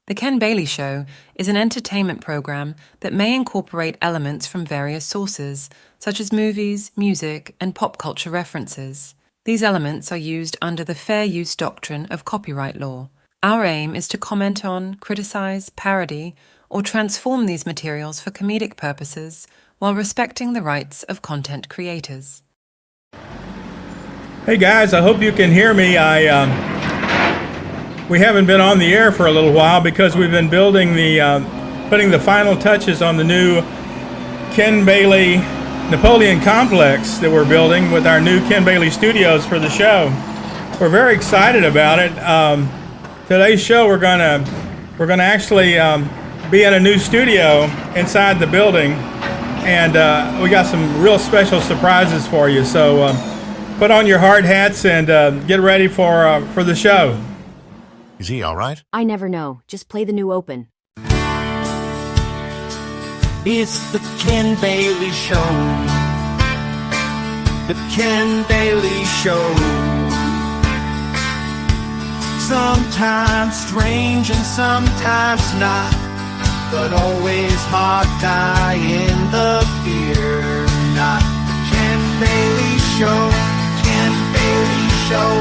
The Ken Bailey Show is an entertainment program that may incorporate elements from various sources, such as movies, music, and pop culture references. These elements are used under the fair use doctrine of copyright law. Our aim is to comment on, criticize, parody, or transform these materials for comedic purposes while respecting the rights of content creators. Hey guys, I hope you can hear me. We haven't been on the air for a little while because we've been building putting the final touches on the new Ken Bailey Napoleon complex that we're building with our new Ken Bailey Studios for the show. We're very excited about it. Today's show, we're gonna actually be in a new studio inside the building, and we got some real special surprises for you. So put on your hard hats and get ready for the show. Is he all right? I never know. Just play the new open. It's the Ken Bailey Show. The Ken Bailey Show. Sometimes strange and sometimes not, but always Hawkeye in the fear not. The Ken Bailey Show. Ken Bailey Show.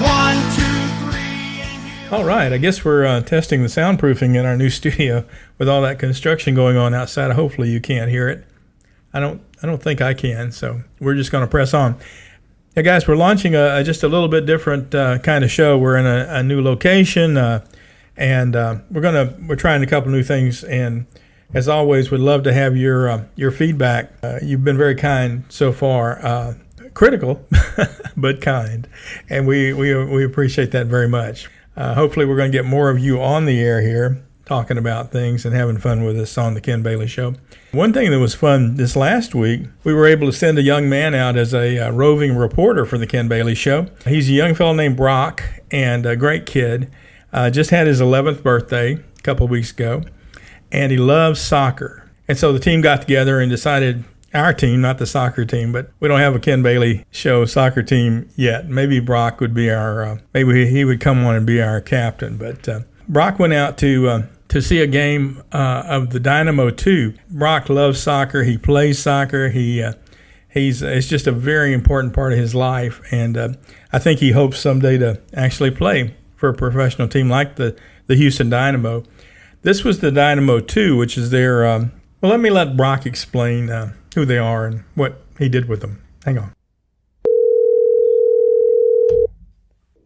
1, 2. All right, I guess we're testing the soundproofing in our new studio with all that construction going on outside. Hopefully you can't hear it. I don't think I can, so we're just going to press on. Hey guys, we're launching just a little bit different kind of show. We're in a new location, and we're trying a couple new things. And as always, we'd love to have your feedback. You've been very kind so far, critical, but kind, and we appreciate that very much. Hopefully we're going to get more of you on the air here talking about things and having fun with us on the Ken Bailey Show. One thing that was fun this last week, we were able to send a young man out as a roving reporter for the Ken Bailey Show. He's a young fellow named Brock, and a great kid. Just had his 11th birthday a couple of weeks ago, and he loves soccer. And so the team got together and decided, our team, not the soccer team, but we don't have a Ken Bailey Show soccer team yet. Maybe Brock would be maybe he would come on and be our captain. But Brock went out to see a game of the Dynamo 2. Brock loves soccer. He plays soccer. It's just a very important part of his life. And I think he hopes someday to actually play for a professional team like the Houston Dynamo. This was the Dynamo 2, which is their, well, let me let Brock explain who they are and what he did with them. Hang on.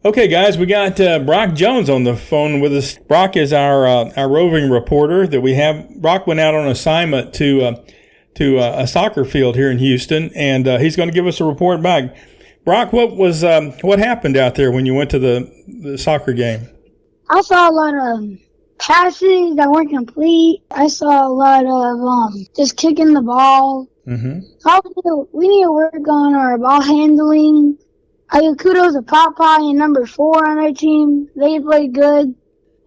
Okay, guys, we got Brock Jones on the phone with us. Brock is our roving reporter that we have. Brock went out on assignment to a soccer field here in Houston, and he's going to give us a report back. Brock, what happened out there when you went to the soccer game? I saw a lot of passes that weren't complete. I saw a lot of just kicking the ball. Mm-hmm. So we need to work on our ball handling. I give kudos to Popeye and number 4 on our team. They played good.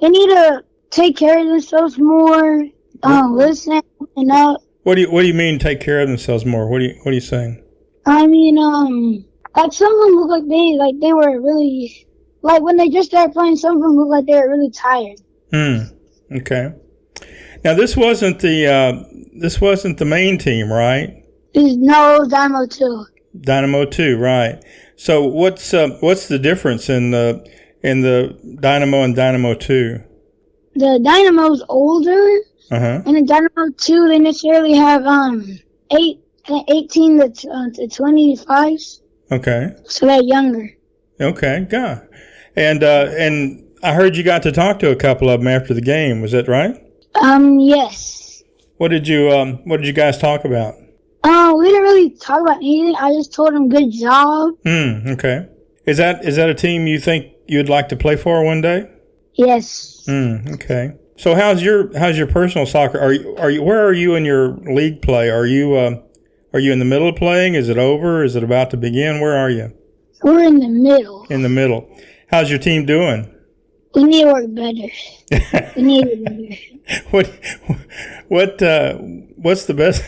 They need to take care of themselves more. Listen and up. What do you mean take care of themselves more? What are you saying? I mean, like some of them look like they were really, like when they just started playing, some of them looked like they were really tired. Okay. Now this wasn't the main team, right? No, Dynamo 2. Dynamo 2, right. So what's the difference in the Dynamo and Dynamo 2? The Dynamo's older, and the Dynamo 2 they necessarily have 18 to 25. Okay. So they're younger. Okay, God. And I heard you got to talk to a couple of them after the game. Was that right? Yes. What did you guys talk about? We didn't really talk about anything. I just told them good job. Okay. Is that a team you think you'd like to play for one day? Yes. Okay. So how's your personal soccer? Where are you in your league play? Are you in the middle of playing? Is it over? Is it about to begin? Where are you? We're in the middle. In the middle. How's your team doing? We need to work better. We need to work better. What's the best?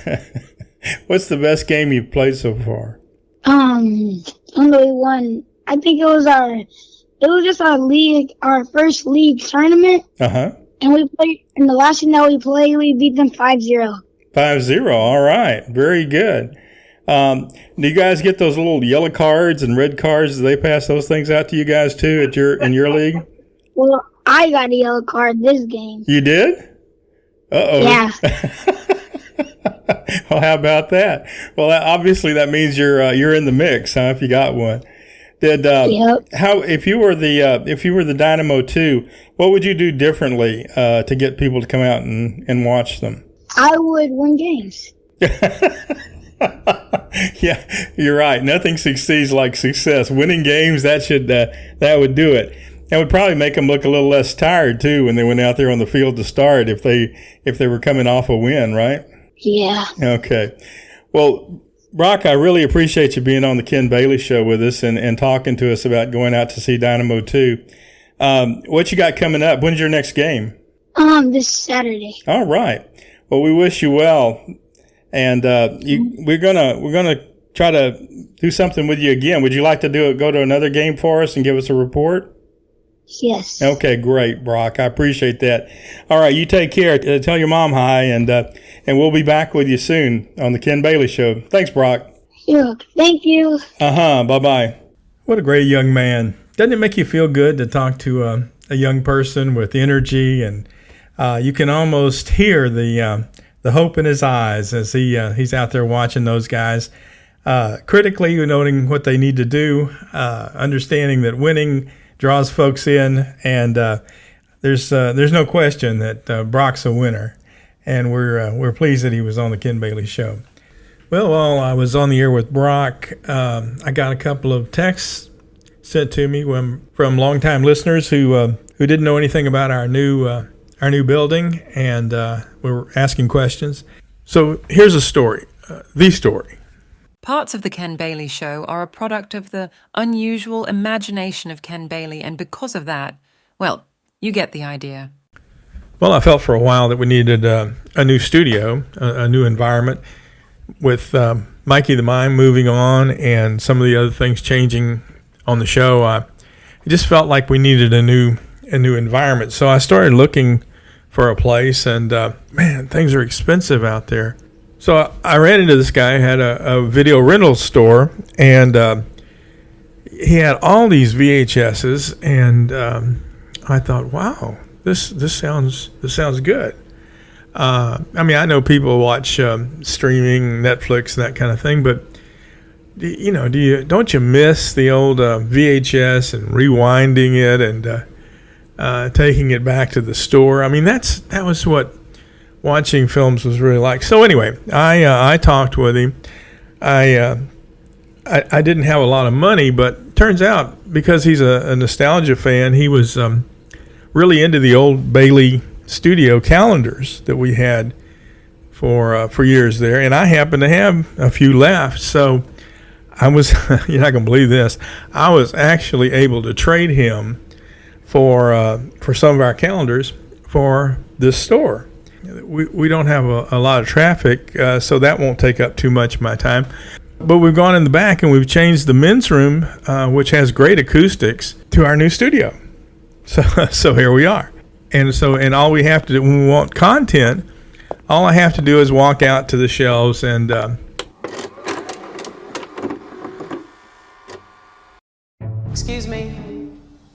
What's the best game you've played so far? Only one. I think it was our It was just our first league tournament, Uh-huh. and we played. And the last game that we played, we beat them 5-0. 5-0. All right. Very good. Do you guys get those little yellow cards and red cards? Do they pass those things out to you guys too in your league? Well, I got a yellow card this game. You did? Uh-oh. Yeah. Well, how about that? Well, obviously that means you're in the mix, huh? If you got one. Did Yep. how if you were the Dynamo 2, what would you do differently to get people to come out and watch them? I would win games. Yeah, you're right. Nothing succeeds like success. Winning games, that would do it. That would probably make them look a little less tired too when they went out there on the field to start if they were coming off a win, right? Yeah. Okay. Well, Brock, I really appreciate you being on the Ken Bailey Show with us and talking to us about going out to see Dynamo 2. What you got coming up? When's your next game? This Saturday. All right. Well, we wish you well, and we're gonna try to do something with you again. Would you like to go to another game for us and give us a report? Yes. Okay, great, Brock. I appreciate that. All right, you take care. Tell your mom hi, and we'll be back with you soon on the Ken Bailey Show. Thanks, Brock. Yeah. Thank you. Bye-bye. What a great young man. Doesn't it make you feel good to talk to a young person with energy, and you can almost hear the hope in his eyes as he's out there watching those guys, critically noting what they need to do, understanding that winning draws folks in, and there's no question that Brock's a winner, and we're pleased that he was on the Ken Bailey Show. Well, while I was on the air with Brock, I got a couple of texts sent to me from longtime listeners who didn't know anything about our new building, and we were asking questions. So here's a story, the story. Parts of the Ken Bailey Show are a product of the unusual imagination of Ken Bailey, and because of that, well, you get the idea. Well, I felt for a while that we needed a new studio, a new environment, with Mikey the Mime moving on and some of the other things changing on the show. It just felt like we needed a new environment. So I started looking for a place, and man, things are expensive out there. So I ran into this guy who had a video rental store, and he had all these VHSs, and I thought, wow, this sounds good. I mean, I know people watch streaming, Netflix, and that kind of thing, but don't you miss the old VHS and rewinding it and taking it back to the store? I mean, that was what watching films was really like. So anyway, I talked with him. I didn't have a lot of money, but turns out because he's a nostalgia fan, he was really into the old Bailey studio calendars that we had for years there, and I happened to have a few left. So I was, you're not gonna believe this, I was actually able to trade him for some of our calendars for this store. We don't have a lot of traffic, so that won't take up too much of my time. But we've gone in the back and we've changed the men's room, which has great acoustics, to our new studio. So here we are. And all we have to do when we want content, all I have to do is walk out to the shelves and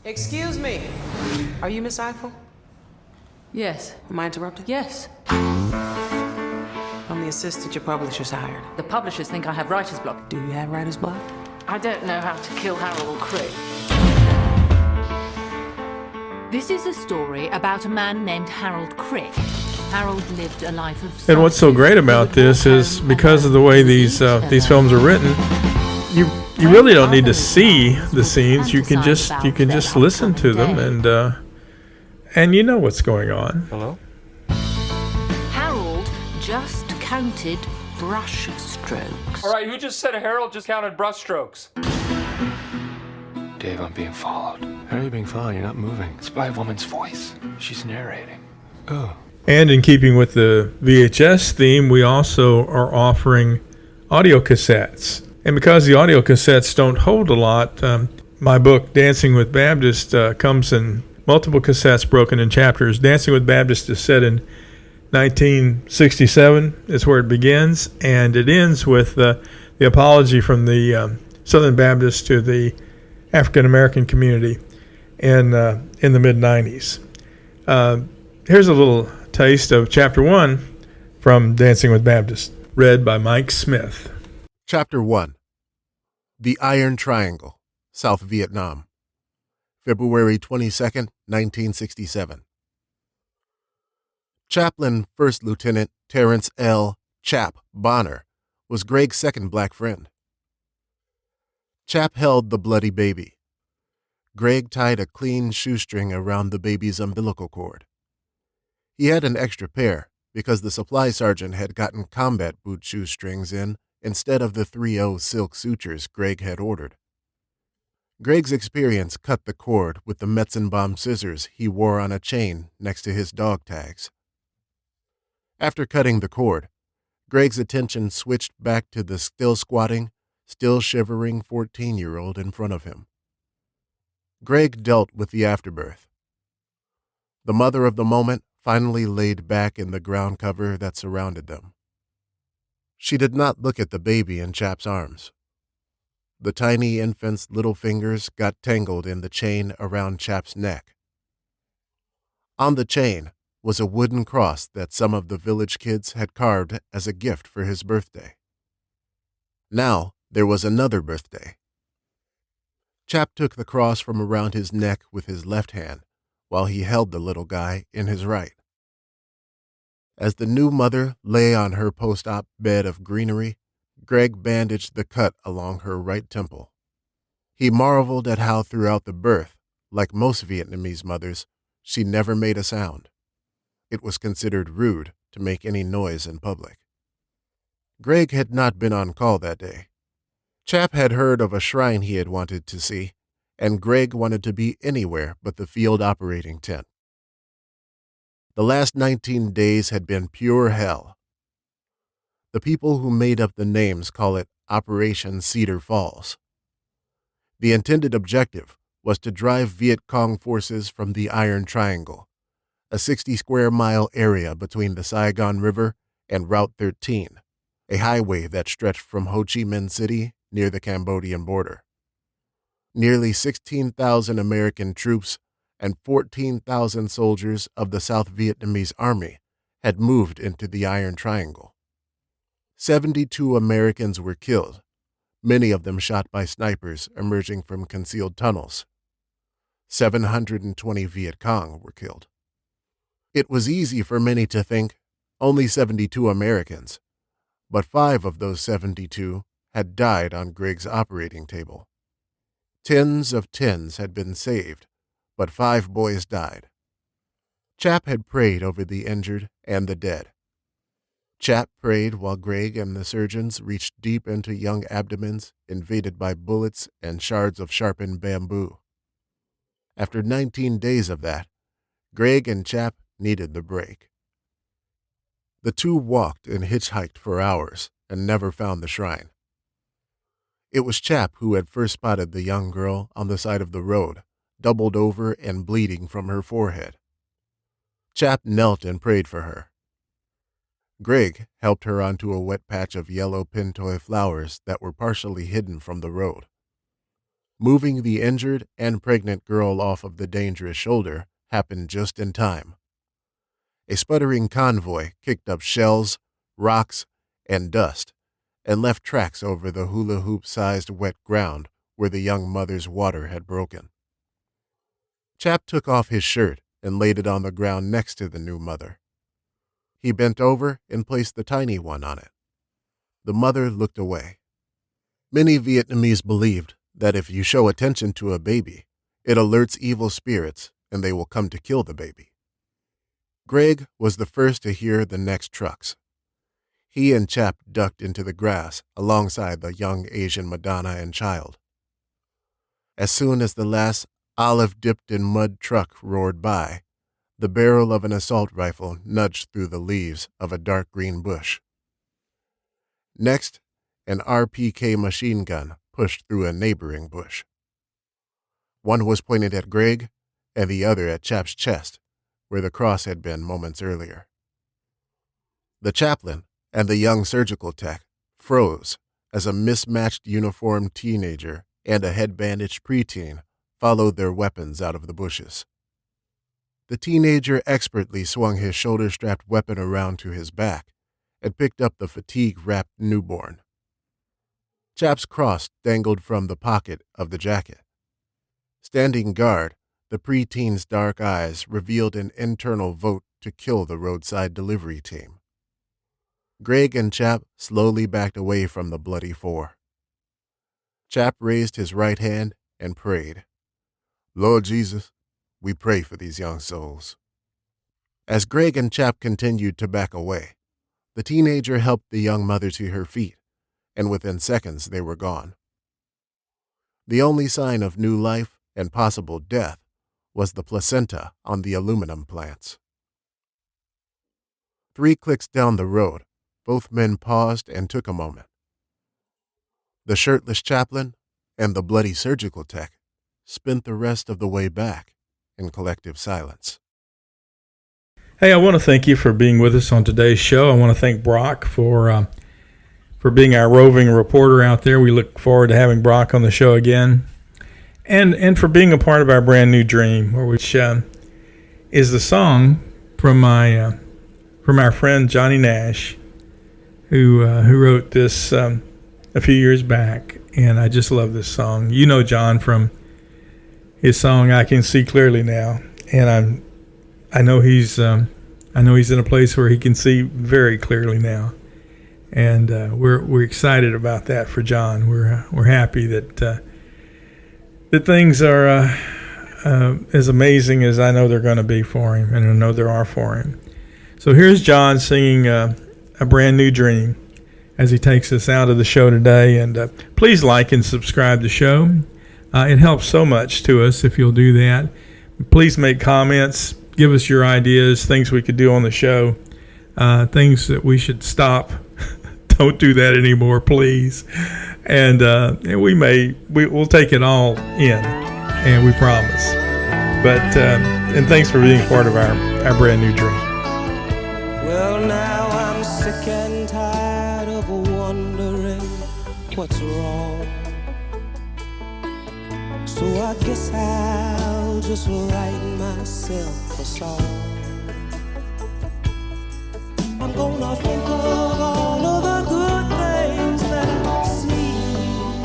Excuse me. Are you Miss Eiffel? Yes. Am I interrupting? Yes. I'm the assistant your publishers hired. The publishers think I have writer's block. Do you have writer's block? I don't know how to kill Harold Crick. This is a story about a man named Harold Crick. Harold lived a life of... And what's so great about this is because of the way these films are written, you really don't need to see the scenes. You can just listen to them, and you know what's going on. Hello? Harold just counted brush strokes. All right, who just said Harold just counted brush strokes? Dave, I'm being followed. How are you being followed? You're not moving. It's by a woman's voice. She's narrating. Oh. And in keeping with the VHS theme, we also are offering audio cassettes. And because the audio cassettes don't hold a lot, My book, Dancing with Baptist, comes in multiple cassettes broken in chapters. Dancing with Baptist is set in 1967 is where it begins, and it ends with the apology from the Southern Baptists to the African American community in the mid-90s. Here's a little taste of Chapter 1 from Dancing with Baptist, read by Mike Smith. Chapter 1. The Iron Triangle, South Vietnam. February 22nd, 1967. Chaplain First Lieutenant Terrence L. Chap Bonner was Greg's second black friend. Chap held the bloody baby. Greg tied a clean shoestring around the baby's umbilical cord. He had an extra pair because the supply sergeant had gotten combat boot shoestrings in instead of the 3/0 silk sutures Greg had ordered. Greg's experience cut the cord with the Metzenbaum scissors he wore on a chain next to his dog tags. After cutting the cord, Greg's attention switched back to the still squatting, still shivering 14-year-old in front of him. Greg dealt with the afterbirth. The mother of the moment finally laid back in the ground cover that surrounded them. She did not look at the baby in Chap's arms. The tiny infant's little fingers got tangled in the chain around Chap's neck. On the chain was a wooden cross that some of the village kids had carved as a gift for his birthday. Now there was another birthday. Chap took the cross from around his neck with his left hand, while he held the little guy in his right. As the new mother lay on her post-op bed of greenery, Greg bandaged the cut along her right temple. He marveled at how throughout the birth, like most Vietnamese mothers, she never made a sound. It was considered rude to make any noise in public. Greg had not been on call that day. Chap had heard of a shrine he had wanted to see, and Greg wanted to be anywhere but the field operating tent. The last 19 days had been pure hell. The people who made up the names call it Operation Cedar Falls. The intended objective was to drive Viet Cong forces from the Iron Triangle, a 60-square-mile area between the Saigon River and Route 13, a highway that stretched from Ho Chi Minh City near the Cambodian border. Nearly 16,000 American troops and 14,000 soldiers of the South Vietnamese Army had moved into the Iron Triangle. 72 Americans were killed, many of them shot by snipers emerging from concealed tunnels. 720 Viet Cong were killed. It was easy for many to think only 72 Americans, but 5 of those 72 had died on Greg's operating table. Tens of tens had been saved, but 5 boys died. Chap had prayed over the injured and the dead. Chap prayed while Greg and the surgeons reached deep into young abdomens invaded by bullets and shards of sharpened bamboo. After 19 days of that, Greg and Chap needed the break. The two walked and hitchhiked for hours and never found the shrine. It was Chap who had first spotted the young girl on the side of the road, doubled over and bleeding from her forehead. Chap knelt and prayed for her. Greg helped her onto a wet patch of yellow pintoy flowers that were partially hidden from the road. Moving the injured and pregnant girl off of the dangerous shoulder happened just in time. A sputtering convoy kicked up shells, rocks, and dust, and left tracks over the hula hoop-sized wet ground where the young mother's water had broken. Chap took off his shirt and laid it on the ground next to the new mother. He bent over and placed the tiny one on it. The mother looked away. Many Vietnamese believed that if you show attention to a baby, it alerts evil spirits and they will come to kill the baby. Greg was the first to hear the next trucks. He and Chap ducked into the grass alongside the young Asian Madonna and child. As soon as the last olive-dipped-in-mud truck roared by, the barrel of an assault rifle nudged through the leaves of a dark green bush. Next, an RPK machine gun pushed through a neighboring bush. One was pointed at Greg, and the other at Chap's chest, where the cross had been moments earlier. The chaplain and the young surgical tech froze as a mismatched uniformed teenager and a head-bandaged preteen followed their weapons out of the bushes. The teenager expertly swung his shoulder-strapped weapon around to his back and picked up the fatigue-wrapped newborn. Chap's cross dangled from the pocket of the jacket. Standing guard, the preteen's dark eyes revealed an internal vote to kill the roadside delivery team. Greg and Chap slowly backed away from the bloody four. Chap raised his right hand and prayed, "Lord Jesus, we pray for these young souls." As Greg and Chap continued to back away, the teenager helped the young mother to her feet, and within seconds they were gone. The only sign of new life and possible death was the placenta on the aluminum plants. 3 clicks down the road, both men paused and took a moment. The shirtless chaplain and the bloody surgical tech spent the rest of the way back in collective silence. Hey, I want to thank you for being with us on today's show. I want to thank Brock for being our roving reporter out there. We look forward to having Brock on the show again. And for being a part of our brand new dream, which is the song from our friend Johnny Nash, who wrote this a few years back, and I just love this song. You know John from his song "I Can See Clearly Now," and I know he's in a place where he can see very clearly now, and we're excited about that for John. We're happy that things are as amazing as I know they're going to be for him, and I know there are for him. So here's John singing a brand new dream as he takes us out of the show today. And please like and subscribe to the show. It helps so much to us if you'll do that. Please make comments. Give us your ideas, things we could do on the show, things that we should stop. Don't do that anymore, please. And we'll take it all in, and we promise. But and thanks for being part of our brand new dream. Well, now I'm sick and tired of wondering what's wrong. So I guess I'll just write myself a song. I'm gonna think of all of the good things that I've seen.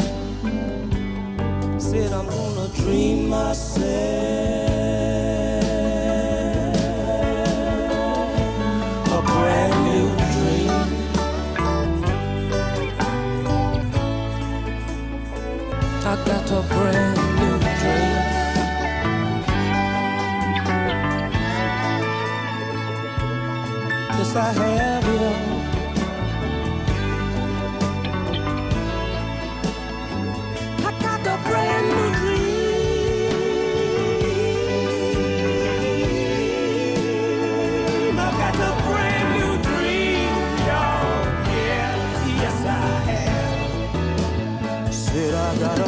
Said I'm gonna dream myself a brand new dream. I got a brand new dream. Yes, I have it all. I got a brand new dream. I got a brand new dream, y'all. Yeah, yes I have. Said I got a